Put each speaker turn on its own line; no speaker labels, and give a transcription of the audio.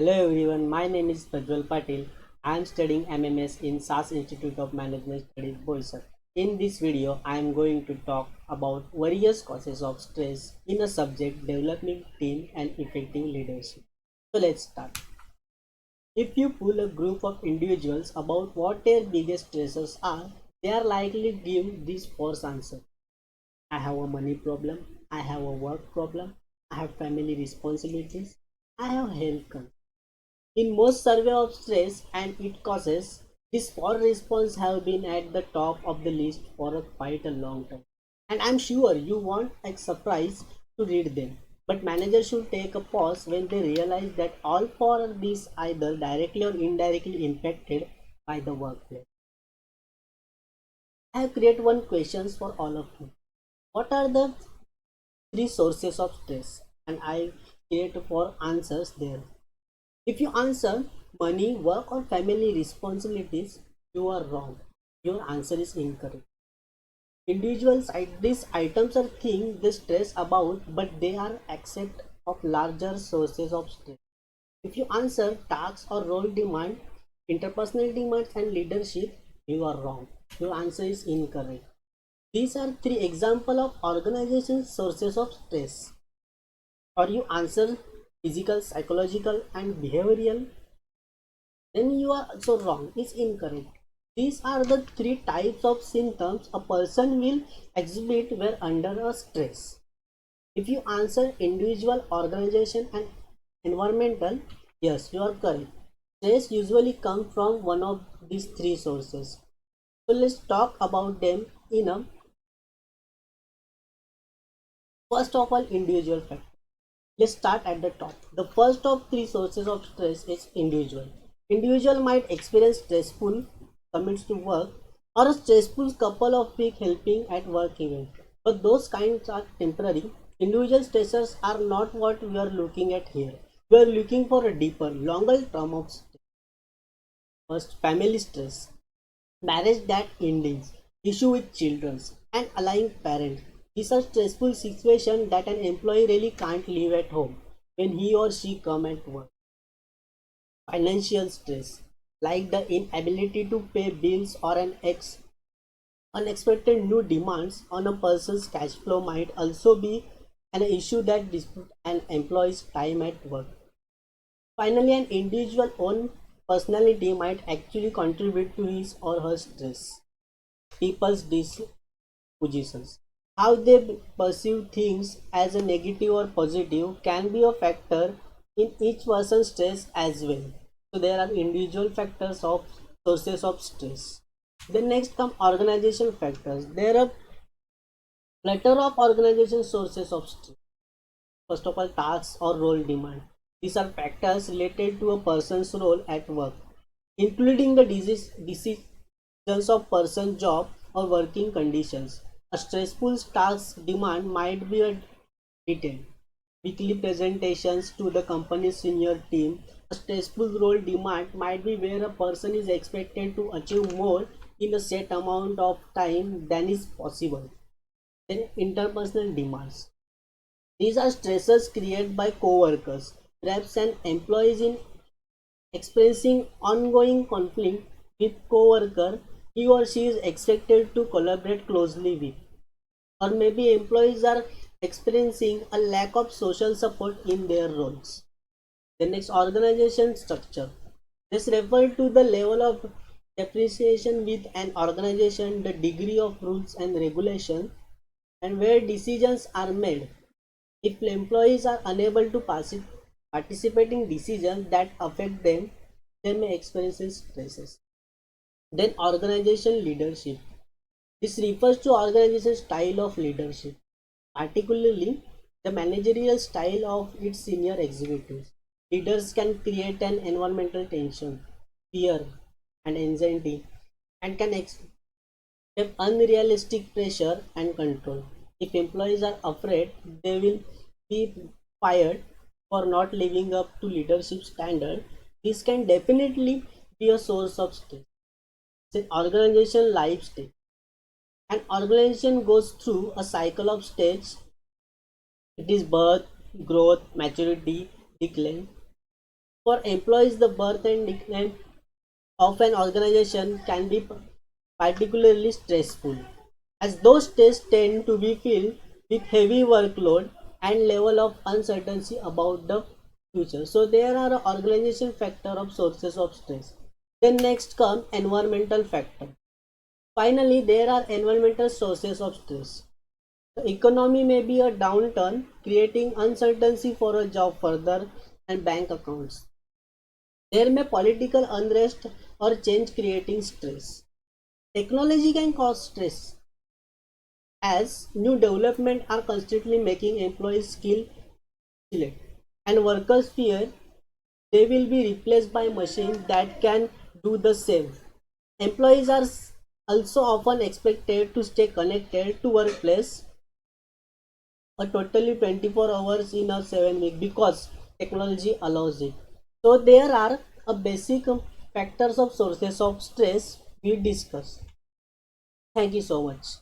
Hello everyone, my name is Prajwal Patil. I am studying MMS in SAS Institute of Management Studies, Boisar. In this video, I am going to talk about various causes of stress in a subject developing team and effective leadership. So let's start. If you pull a group of individuals about what their biggest stresses are, they are likely to give these four answers. I have a money problem, I have a work problem, I have family responsibilities, I have health concerns. In most survey of stress and its causes, these four responses have been at the top of the list for quite a long time. And I'm sure you won't be surprised to read them. But managers should take a pause when they realize that all four of these either directly or indirectly impacted by the workplace. I have created one questions for all of you. What are the three sources of stress? And I create four answers there. If you answer money, work, or family responsibilities, you are wrong. Your answer is incorrect. Individuals, these items are things they stress about, but they are except of larger sources of stress. If you answer tasks or role demand, interpersonal demands, and leadership, you are wrong. Your answer is incorrect. These are three examples of organization sources of stress. Or you answer physical, psychological, and behavioral, then you are also wrong. It's incorrect. These are the three types of symptoms a person will exhibit where under a stress. If you answer individual, organization, and environmental, yes, you are correct. Stress usually comes from one of these three sources. So let's talk about them in a first of all individual factor. Let's start at the top. The first of three sources of stress is individual. Individual might experience stressful commits to work or a stressful couple of weeks helping at work event. But those kinds are temporary. Individual stressors are not what we are looking at here. We are looking for a deeper, longer term of stress. First, family stress. Marriage that endings, issue with children, and allying parents. These are stressful situations that an employee really can't live at home when he or she come at work. Financial stress, like the inability to pay bills or unexpected new demands on a person's cash flow might also be an issue that disputes an employee's time at work. Finally, an individual's own personality might actually contribute to his or her stress. People's dispositions. How they perceive things as a negative or positive can be a factor in each person's stress as well. So there are individual factors of sources of stress. Then next come organization factors. There are plethora of organization sources of stress. First of all, tasks or role demand. These are factors related to a person's role at work, including the decisions of person's job or working conditions. A stressful task demand might be a detailed weekly presentations to the company's senior team. A stressful role demand might be where a person is expected to achieve more in a set amount of time than is possible. Then interpersonal demands. These are stresses created by co-workers, reps and employees in experiencing ongoing conflict with co-worker he or she is expected to collaborate closely with. Or maybe employees are experiencing a lack of social support in their roles. The next, organization structure. This refers to the level of depreciation with an organization, the degree of rules and regulations, and where decisions are made. If employees are unable to participate in decisions that affect them, they may experience stresses. Then organization leadership. This refers to organization style of leadership, particularly the managerial style of its senior executives. leaders can create an environmental tension, fear, and anxiety, and can have unrealistic pressure and control. If employees are afraid they will be fired for not living up to leadership standard, this can definitely be a source of stress. It's an organization life stage. An organization goes through a cycle of stage. It is birth, growth, maturity, decline. For employees, the birth and decline of an organization can be particularly stressful, as those stages tend to be filled with heavy workload and level of uncertainty about the future. So there are a organization factor of sources of stress. Then next come environmental factor. Finally, there are environmental sources of stress. The economy may be a downturn, creating uncertainty for a job further and bank accounts. There may political unrest or change creating stress. Technology can cause stress as new development are constantly making employees skill obsolete and workers fear they will be replaced by machines that can do the same. Employees are also often expected to stay connected to workplace a totally 24 hours in a 7 week because technology allows it. So there are a basic factors of sources of stress we discuss. Thank you so much.